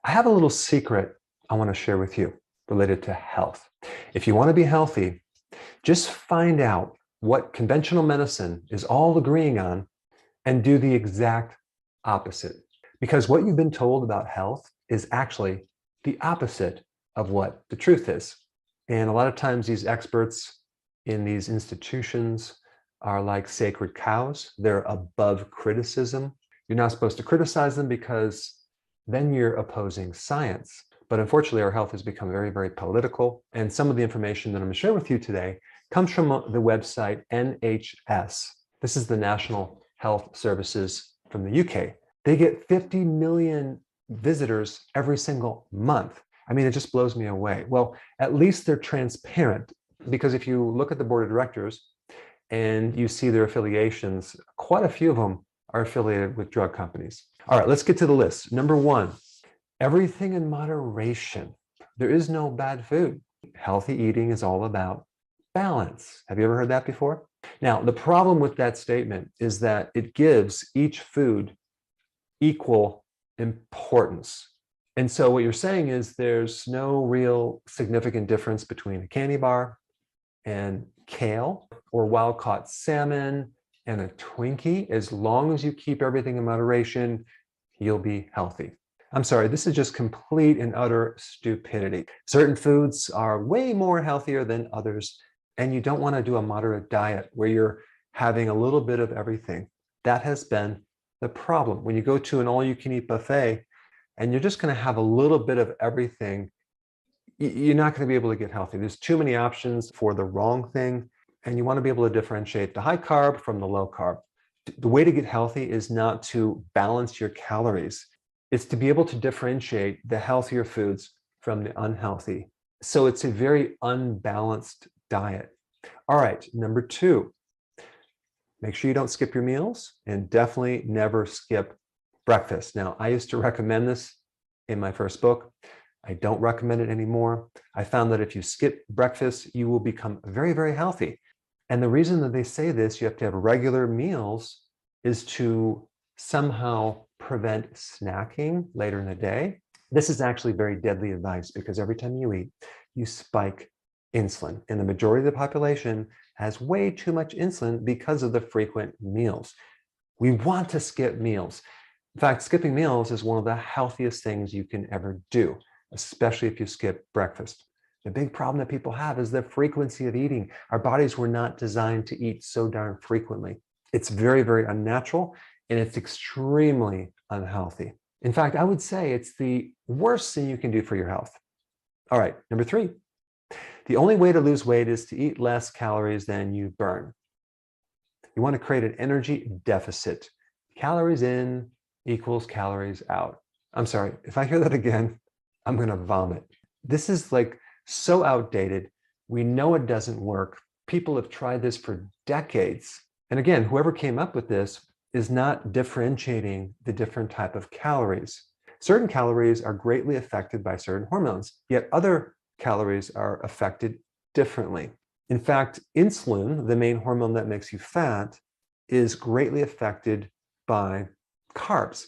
I have a little secret I want to share with you related to health. If you want to be healthy, just find out what conventional medicine is all agreeing on and do the exact opposite. Because what you've been told about health is actually the opposite of what the truth is. And a lot of times these experts in these institutions are like sacred cows. They're above criticism. You're not supposed to criticize them because then you're opposing science. But unfortunately, our health has become very, very political. And some of the information that I'm going to share with you today comes from the website NHS. This is the National Health Services from the UK. They get 50 million visitors every single month. I mean, it just blows me away. Well, at least they're transparent, because if you look at the board of directors and you see their affiliations, quite a few of them are affiliated with drug companies. All right, let's get to the list. Number one, everything in moderation. There is no bad food. Healthy eating is all about balance. Have you ever heard that before? Now, the problem with that statement is that it gives each food equal importance. And so what you're saying is there's no real significant difference between a candy bar and kale, or wild-caught salmon and a Twinkie. As long as you keep everything in moderation, you'll be healthy. I'm sorry, this is just complete and utter stupidity. Certain foods are way more healthier than others, and you don't want to do a moderate diet where you're having a little bit of everything. That has been the problem. When you go to an all-you-can-eat buffet and you're just going to have a little bit of everything, you're not going to be able to get healthy. There's too many options for the wrong thing, and you want to be able to differentiate the high carb from the low carb. The way to get healthy is not to balance your calories. It's to be able to differentiate the healthier foods from the unhealthy. So it's a very unbalanced diet. All right, number two, make sure you don't skip your meals, and definitely never skip breakfast. Now, I used to recommend this in my first book. I don't recommend it anymore. I found that if you skip breakfast, you will become very, very healthy. And the reason that they say this, you have to have regular meals, is to somehow prevent snacking later in the day. This is actually very deadly advice, because every time you eat, you spike insulin. And the majority of the population has way too much insulin because of the frequent meals. We want to skip meals. In fact, skipping meals is one of the healthiest things you can ever do, especially if you skip breakfast. The big problem that people have is the frequency of eating. Our bodies were not designed to eat so darn frequently. It's very, very unnatural, and it's extremely unhealthy. In fact, I would say it's the worst thing you can do for your health. All right, number three, the only way to lose weight is to eat less calories than you burn. You want to create an energy deficit. Calories in equals calories out. I'm sorry, if I hear that again, I'm going to vomit. This is like so outdated. We know it doesn't work. People have tried this for decades. And again, whoever came up with this is not differentiating the different type of calories. Certain calories are greatly affected by certain hormones, yet other calories are affected differently. In fact, insulin, the main hormone that makes you fat, is greatly affected by carbs,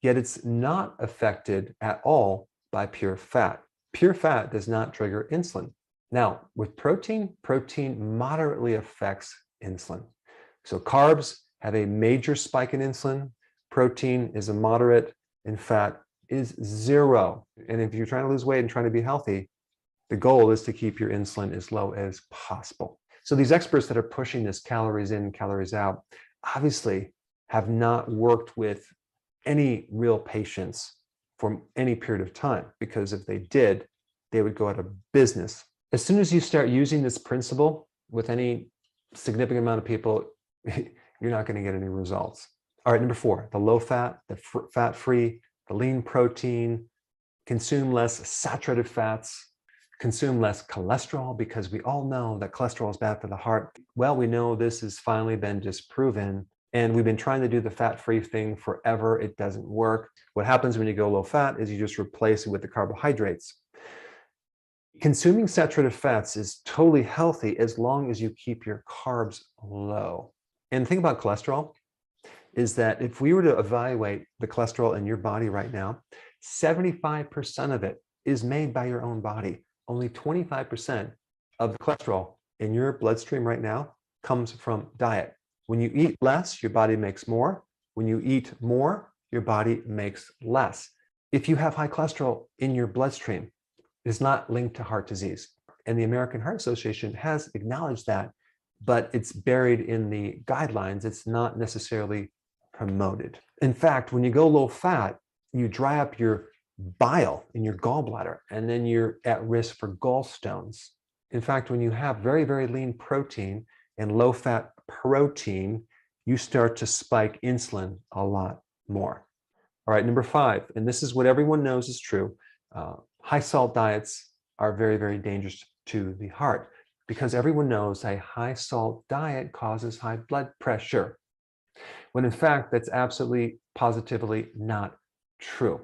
yet it's not affected at all by pure fat. Pure fat does not trigger insulin. Now, with protein, protein moderately affects insulin. So carbs have a major spike in insulin, protein is a moderate, and fat is zero. And if you're trying to lose weight and trying to be healthy, the goal is to keep your insulin as low as possible. So these experts that are pushing this calories in, calories out, obviously have not worked with any real patients for any period of time, because if they did, they would go out of business. As soon as you start using this principle with any significant amount of people, you're not going to get any results. All right, number four, the low fat, the fat-free, the lean protein, consume less saturated fats, consume less cholesterol, because we all know that cholesterol is bad for the heart. Well, we know this has finally been disproven, and we've been trying to do the fat-free thing forever. It doesn't work. What happens when you go low fat is you just replace it with the carbohydrates. Consuming saturated fats is totally healthy as long as you keep your carbs low. And the thing about cholesterol is that if we were to evaluate the cholesterol in your body right now, 75% of it is made by your own body. Only 25% of the cholesterol in your bloodstream right now comes from diet. When you eat less, your body makes more. When you eat more, your body makes less. If you have high cholesterol in your bloodstream, it is not linked to heart disease. And the American Heart Association has acknowledged that, but it's buried in the guidelines. It's not necessarily promoted. In fact, when you go low fat, you dry up your bile in your gallbladder, and then you're at risk for gallstones. In fact, when you have very, very lean protein and low fat protein, you start to spike insulin a lot more. All right, number 5, and this is what everyone knows is true. High salt diets are very, very dangerous to the heart because everyone knows a high salt diet causes high blood pressure, when in fact, that's absolutely positively not true.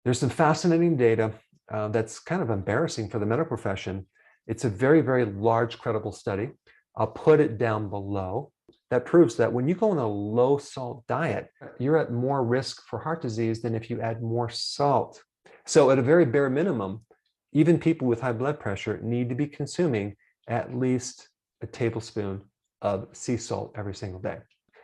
There's some fascinating data that's kind of embarrassing for the medical profession. It's a very, very large, credible study. I'll put it down below. That proves that when you go on a low salt diet, you're at more risk for heart disease than if you add more salt. So at a very bare minimum, even people with high blood pressure need to be consuming at least a tablespoon of sea salt every single day.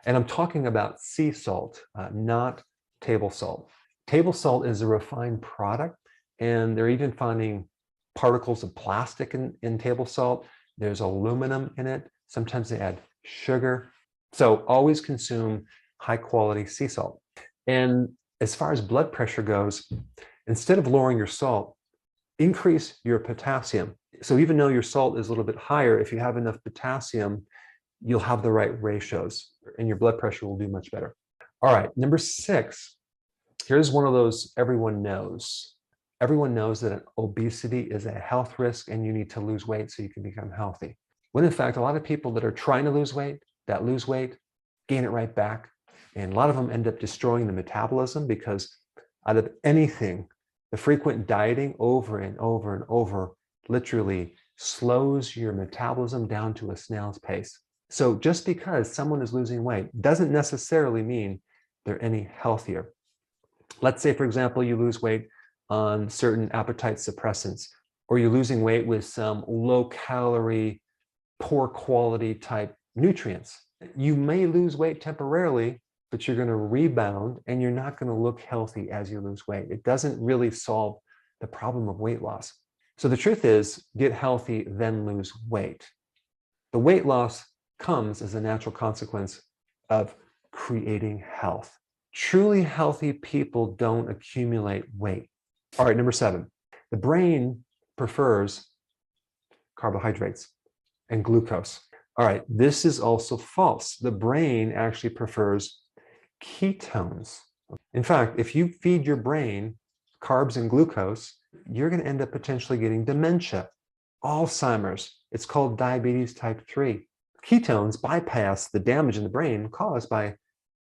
And I'm talking about sea salt, not table salt. Table salt is a refined product, and they're even finding particles of plastic in table salt. There's aluminum in it. Sometimes they add sugar. So always consume high quality sea salt. And as far as blood pressure goes, instead of lowering your salt, increase your potassium. So even though your salt is a little bit higher, if you have enough potassium, you'll have the right ratios and your blood pressure will do much better. All right, number 6. Here's one of those everyone knows. Everyone knows that obesity is a health risk and you need to lose weight so you can become healthy. When in fact, a lot of people that are trying to lose weight, gain it right back. And a lot of them end up destroying the metabolism because out of anything, the frequent dieting over and over and over literally slows your metabolism down to a snail's pace. So just because someone is losing weight doesn't necessarily mean they're any healthier. Let's say, for example, you lose weight on certain appetite suppressants, or you're losing weight with some low-calorie, poor-quality type nutrients. You may lose weight temporarily, but you're going to rebound and you're not going to look healthy as you lose weight. It doesn't really solve the problem of weight loss. So the truth is, get healthy, then lose weight. The weight loss comes as a natural consequence of creating health. Truly healthy people don't accumulate weight. All right, number 7, the brain prefers carbohydrates and glucose. All right, this is also false. The brain actually prefers ketones. In fact, if you feed your brain carbs and glucose, you're going to end up potentially getting dementia, Alzheimer's. It's called diabetes type 3. Ketones bypass the damage in the brain caused by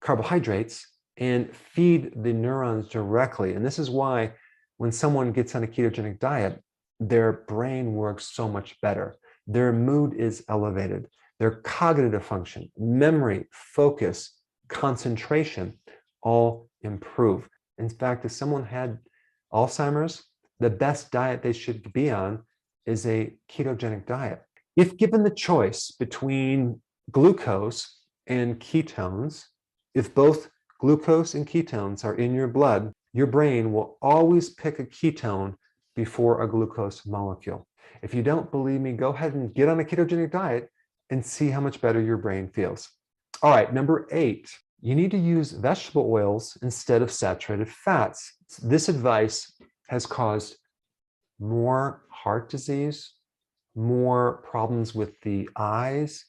carbohydrates and feed the neurons directly. And this is why when someone gets on a ketogenic diet, their brain works so much better. Their mood is elevated. Their cognitive function, memory, focus, concentration, all improve. In fact, if someone had Alzheimer's, the best diet they should be on is a ketogenic diet. If given the choice between glucose and ketones, if both glucose and ketones are in your blood, your brain will always pick a ketone before a glucose molecule. If you don't believe me, go ahead and get on a ketogenic diet and see how much better your brain feels. All right, number 8, you need to use vegetable oils instead of saturated fats. This advice has caused more heart disease, more problems with the eyes,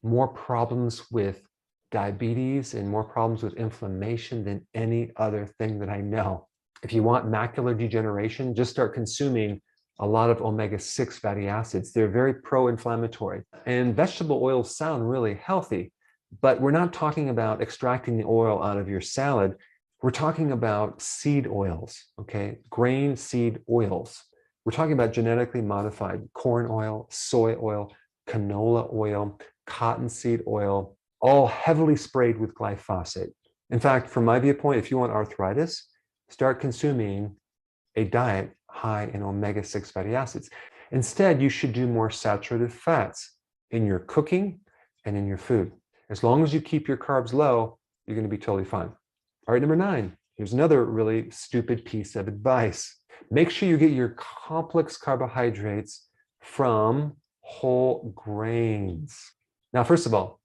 more problems with diabetes, and more problems with inflammation than any other thing that I know. If you want macular degeneration, just start consuming a lot of omega-6 fatty acids. They're very pro-inflammatory. And vegetable oils sound really healthy, but we're not talking about extracting the oil out of your salad. We're talking about seed oils, okay? Grain seed oils. We're talking about genetically modified corn oil, soy oil, canola oil, cottonseed oil, all heavily sprayed with glyphosate. In fact, from my viewpoint, if you want arthritis, start consuming a diet high in omega-6 fatty acids. Instead, you should do more saturated fats in your cooking and in your food. As long as you keep your carbs low, you're going to be totally fine. All right, number 9, here's another really stupid piece of advice. Make sure you get your complex carbohydrates from whole grains. Now, first of all,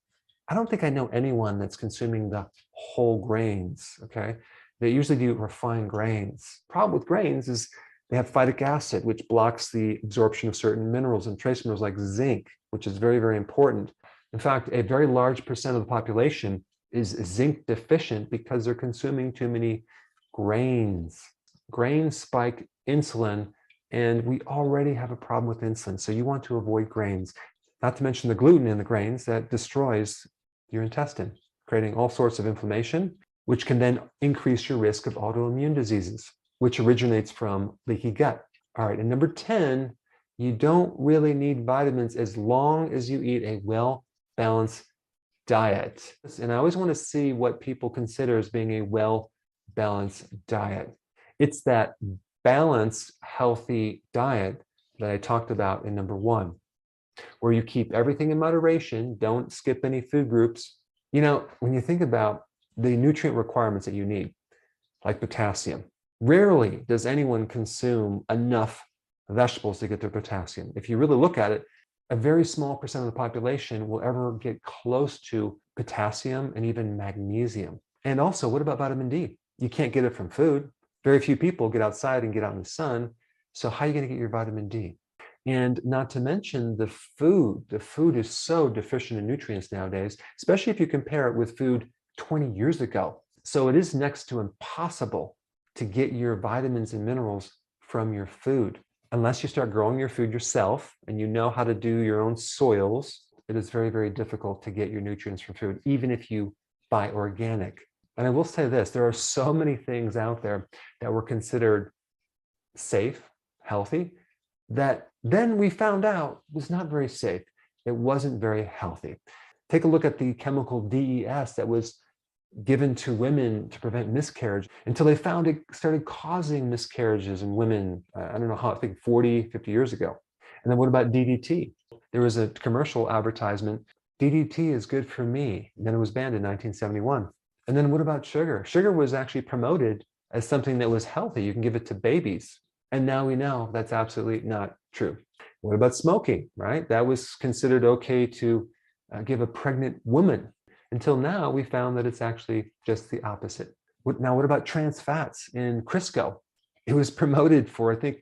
I don't think I know anyone that's consuming the whole grains, okay? They usually do refined grains. Problem with grains is they have phytic acid, which blocks the absorption of certain minerals and trace minerals like zinc, which is very, very important. In fact, a very large percent of the population is zinc deficient because they're consuming too many grains. Grains spike insulin, and we already have a problem with insulin, so you want to avoid grains. Not to mention the gluten in the grains that destroys your intestine, creating all sorts of inflammation, which can then increase your risk of autoimmune diseases, which originates from leaky gut. All right, and number 10, you don't really need vitamins as long as you eat a well-balanced diet. And I always want to see what people consider as being a well-balanced diet. It's that balanced, healthy diet that I talked about in number 1, where you keep everything in moderation, don't skip any food groups. You know, when you think about the nutrient requirements that you need, like potassium, rarely does anyone consume enough vegetables to get their potassium. If you really look at it, a very small percent of the population will ever get close to potassium and even magnesium. And also, what about vitamin D? You can't get it from food. Very few people get outside and get out in the sun. So how are you going to get your vitamin D? And not to mention the food. The food is so deficient in nutrients nowadays, especially if you compare it with food 20 years ago. So it is next to impossible to get your vitamins and minerals from your food. Unless you start growing your food yourself and you know how to do your own soils, it is very, very difficult to get your nutrients from food, even if you buy organic. And I will say this, there are so many things out there that were considered safe, healthy, that then we found out was not very safe. It wasn't very healthy. Take a look at the chemical DES that was given to women to prevent miscarriage until they found it started causing miscarriages in women, I don't know how, I think 40, 50 years ago. And then what about DDT? There was a commercial advertisement, DDT is good for me. And then it was banned in 1971. And then what about sugar? Sugar was actually promoted as something that was healthy. You can give it to babies. And now we know that's absolutely not true. What about smoking, right? That was considered okay to give a pregnant woman. Until now, we found that it's actually just the opposite. Now, what about trans fats in Crisco? It was promoted for, I think,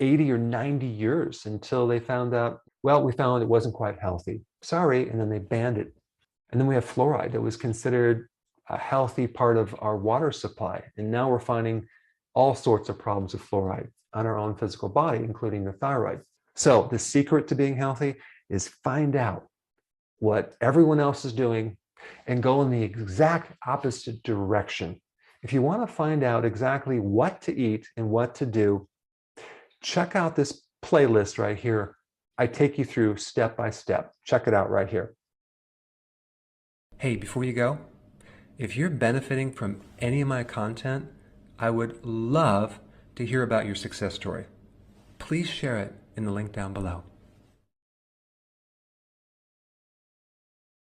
80 or 90 years until they found out, well, we found it wasn't quite healthy. Sorry, and then they banned it. And then we have fluoride that was considered a healthy part of our water supply. And now we're finding all sorts of problems with fluoride on our own physical body, including the thyroid. So the secret to being healthy is find out what everyone else is doing and go in the exact opposite direction. If you want to find out exactly what to eat and what to do, check out this playlist right here. I take you through step by step. Check it out right here. Hey, before you go, if you're benefiting from any of my content, I would love to hear about your success story. Please share it in the link down below.